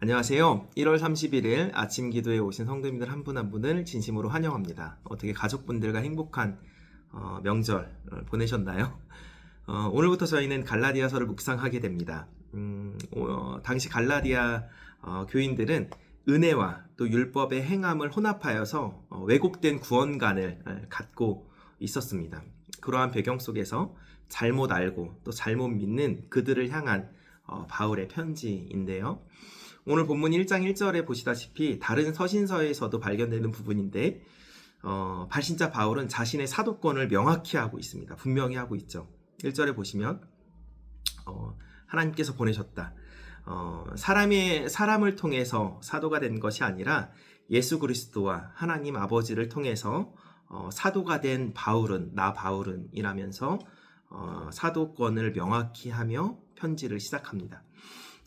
안녕하세요. 1월 31일 아침 기도에 오신 성도님들 한 분 한 분을 진심으로 환영합니다. 어떻게 가족분들과 행복한 명절 보내셨나요? 오늘부터 저희는 갈라디아서를 묵상하게 됩니다. 당시 갈라디아 교인들은 은혜와 또 율법의 행함을 혼합하여서 왜곡된 구원관을 갖고 있었습니다. 그러한 배경 속에서 잘못 알고 또 잘못 믿는 그들을 향한 바울의 편지인데요. 오늘 본문 1장 1절에 보시다시피 다른 서신서에서도 발견되는 부분인데 발신자 바울은 자신의 사도권을 명확히 하고 있습니다. 분명히 하고 있죠. 1절에 보시면 하나님께서 보내셨다. 사람을 통해서 사도가 된 것이 아니라 예수 그리스도와 하나님 아버지를 통해서 사도가 된 바울은 이라면서 사도권을 명확히 하며 편지를 시작합니다.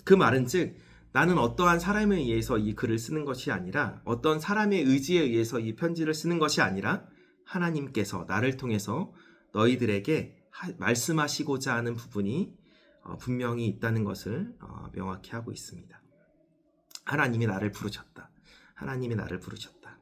그 말은 즉 나는 어떠한 사람에 의해서 이 글을 쓰는 것이 아니라 어떤 사람의 의지에 의해서 이 편지를 쓰는 것이 아니라 하나님께서 나를 통해서 너희들에게 말씀하시고자 하는 부분이 분명히 있다는 것을 명확히 하고 있습니다. 하나님이 나를 부르셨다. 하나님이 나를 부르셨다.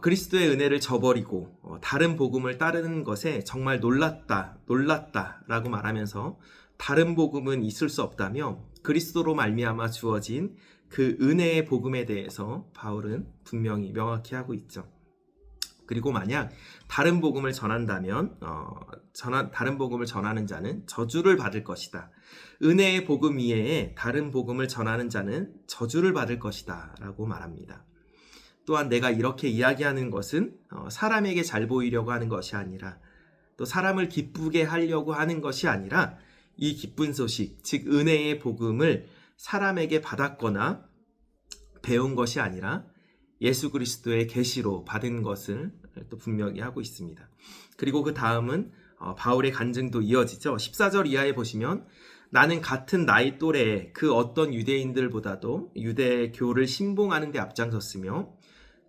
그리스도의 은혜를 저버리고 다른 복음을 따르는 것에 정말 놀랐다라고 말하면서 다른 복음은 있을 수 없다며 그리스도로 말미암아 주어진 그 은혜의 복음에 대해서 바울은 분명히 명확히 하고 있죠. 그리고 만약 다른 복음을 전한다면 다른 복음을 전하는 자는 저주를 받을 것이다. 은혜의 복음 이외에 다른 복음을 전하는 자는 저주를 받을 것이다 라고 말합니다. 또한 내가 이렇게 이야기하는 것은 사람에게 잘 보이려고 하는 것이 아니라 또 사람을 기쁘게 하려고 하는 것이 아니라 이 기쁜 소식, 즉 은혜의 복음을 사람에게 받았거나 배운 것이 아니라 예수 그리스도의 계시로 받은 것을 또 분명히 하고 있습니다. 그리고 그 다음은 바울의 간증도 이어지죠. 14절 이하에 보시면 나는 같은 나이 또래의 그 어떤 유대인들보다도 유대교를 신봉하는 데 앞장섰으며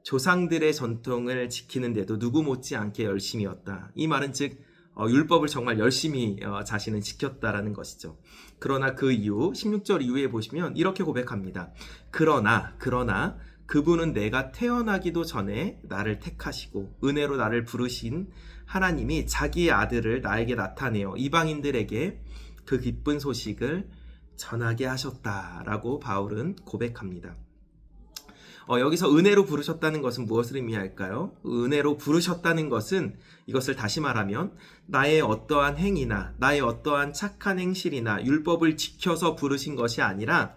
조상들의 전통을 지키는 데도 누구 못지않게 열심이었다. 이 말은 즉 율법을 정말 열심히 자신은 지켰다라는 것이죠. 그러나 그 이후 16절 이후에 보시면 이렇게 고백합니다. 그러나 그분은 내가 태어나기도 전에 나를 택하시고 은혜로 나를 부르신 하나님이 자기의 아들을 나에게 나타내어 이방인들에게 그 기쁜 소식을 전하게 하셨다라고 바울은 고백합니다. 여기서 은혜로 부르셨다는 것은 무엇을 의미할까요? 은혜로 부르셨다는 것은 이것을 다시 말하면 나의 어떠한 행위나 나의 어떠한 착한 행실이나 율법을 지켜서 부르신 것이 아니라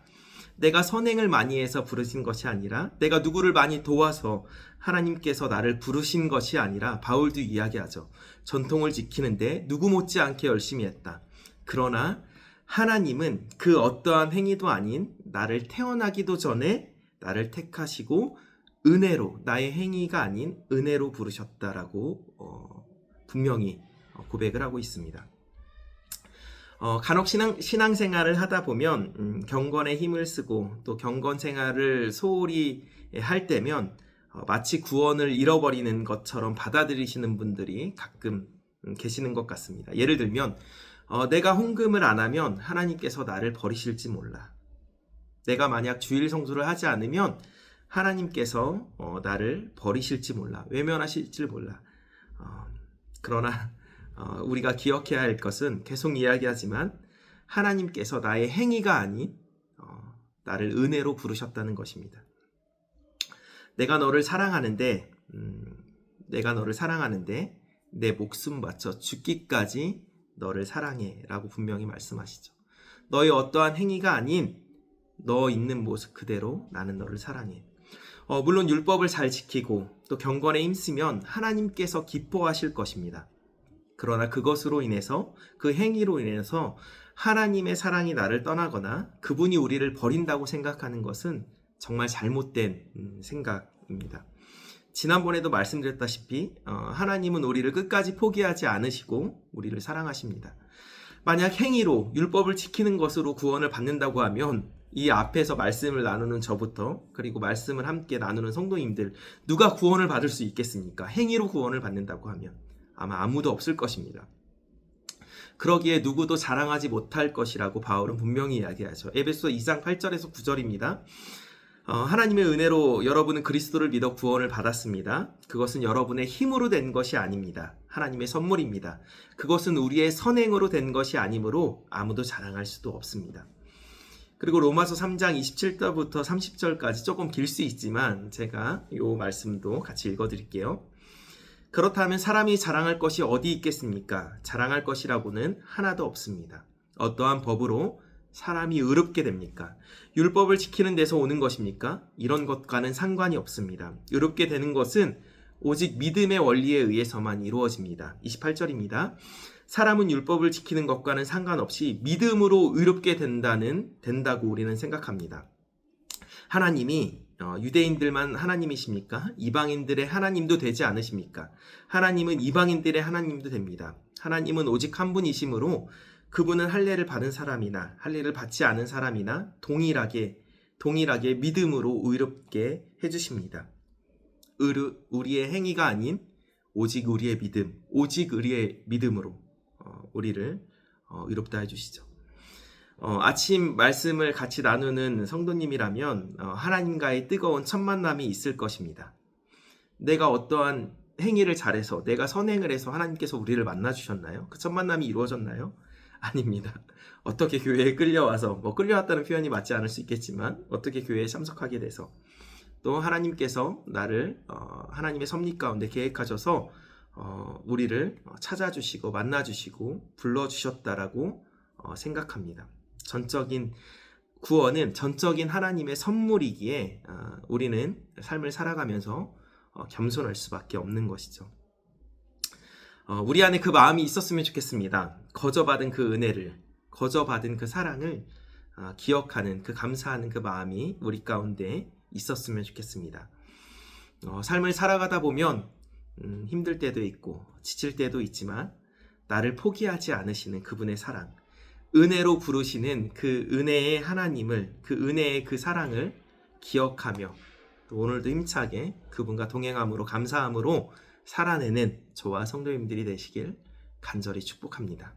내가 선행을 많이 해서 부르신 것이 아니라 내가 누구를 많이 도와서 하나님께서 나를 부르신 것이 아니라 바울도 이야기하죠. 전통을 지키는데 누구 못지않게 열심히 했다. 그러나 하나님은 그 어떠한 행위도 아닌 나를 태어나기도 전에 나를 택하시고 은혜로 나의 행위가 아닌 은혜로 부르셨다라고 분명히 고백을 하고 있습니다. 간혹 신앙생활을 하다 보면 경건에 힘을 쓰고 또 경건 생활을 소홀히 할 때면 마치 구원을 잃어버리는 것처럼 받아들이시는 분들이 가끔 계시는 것 같습니다. 예를 들면 내가 헌금을 안 하면 하나님께서 나를 버리실지 몰라. 내가 만약 주일 성수를 하지 않으면 하나님께서 나를 버리실지 몰라. 외면하실지 몰라. 그러나 우리가 기억해야 할 것은 계속 이야기하지만 하나님께서 나의 행위가 아닌 나를 은혜로 부르셨다는 것입니다. 내가 너를 사랑하는데 내 목숨 바쳐 죽기까지 너를 사랑해 라고 분명히 말씀하시죠. 너의 어떠한 행위가 아닌 너 있는 모습 그대로 나는 너를 사랑해. 물론 율법을 잘 지키고 또 경건에 힘쓰면 하나님께서 기뻐하실 것입니다. 그러나 그것으로 인해서 그 행위로 인해서 하나님의 사랑이 나를 떠나거나 그분이 우리를 버린다고 생각하는 것은 정말 잘못된 생각입니다. 지난번에도 말씀드렸다시피 하나님은 우리를 끝까지 포기하지 않으시고 우리를 사랑하십니다. 만약 행위로 율법을 지키는 것으로 구원을 받는다고 하면 이 앞에서 말씀을 나누는 저부터 그리고 말씀을 함께 나누는 성도님들 누가 구원을 받을 수 있겠습니까? 행위로 구원을 받는다고 하면 아마 아무도 없을 것입니다. 그러기에 누구도 자랑하지 못할 것이라고 바울은 분명히 이야기하죠. 에베소 2장 8절에서 9절입니다. 하나님의 은혜로 여러분은 그리스도를 믿어 구원을 받았습니다. 그것은 여러분의 힘으로 된 것이 아닙니다. 하나님의 선물입니다. 그것은 우리의 선행으로 된 것이 아니므로 아무도 자랑할 수도 없습니다. 그리고 로마서 3장 27절부터 30절까지 조금 길 수 있지만 제가 이 말씀도 같이 읽어드릴게요. 그렇다면 사람이 자랑할 것이 어디 있겠습니까? 자랑할 것이라고는 하나도 없습니다. 어떠한 법으로 사람이 의롭게 됩니까? 율법을 지키는 데서 오는 것입니까? 이런 것과는 상관이 없습니다. 의롭게 되는 것은 오직 믿음의 원리에 의해서만 이루어집니다. 28절입니다. 사람은 율법을 지키는 것과는 상관없이 믿음으로 의롭게 된다고 우리는 생각합니다. 하나님이 유대인들만 하나님이십니까? 이방인들의 하나님도 되지 않으십니까? 하나님은 이방인들의 하나님도 됩니다. 하나님은 오직 한 분이시므로 그분은 할례를 받은 사람이나 할례를 받지 않은 사람이나 동일하게 믿음으로 의롭게 해주십니다. 우리의 행위가 아닌 오직 우리의 믿음으로 우리를 의롭다 해주시죠. 아침 말씀을 같이 나누는 성도님이라면 하나님과의 뜨거운 첫 만남이 있을 것입니다. 내가 어떠한 행위를 잘해서 내가 선행을 해서 하나님께서 우리를 만나주셨나요? 그 첫 만남이 이루어졌나요? 아닙니다. 어떻게 교회에 끌려와서 끌려왔다는 표현이 맞지 않을 수 있겠지만 어떻게 교회에 참석하게 돼서 또 하나님께서 나를 하나님의 섭리 가운데 계획하셔서 우리를 찾아주시고 만나주시고 불러주셨다라고 생각합니다. 전적인 구원은 전적인 하나님의 선물이기에 우리는 삶을 살아가면서 겸손할 수밖에 없는 것이죠. 우리 안에 그 마음이 있었으면 좋겠습니다. 거저받은 그 은혜를, 거저받은 그 사랑을 기억하는 그 감사하는 그 마음이 우리 가운데 있었으면 좋겠습니다. 삶을 살아가다 보면 힘들 때도 있고 지칠 때도 있지만 나를 포기하지 않으시는 그분의 사랑, 은혜로 부르시는 그 은혜의 하나님을, 그 은혜의 그 사랑을 기억하며 또 오늘도 힘차게 그분과 동행함으로 감사함으로 살아내는 저와 성도님들이 되시길 간절히 축복합니다.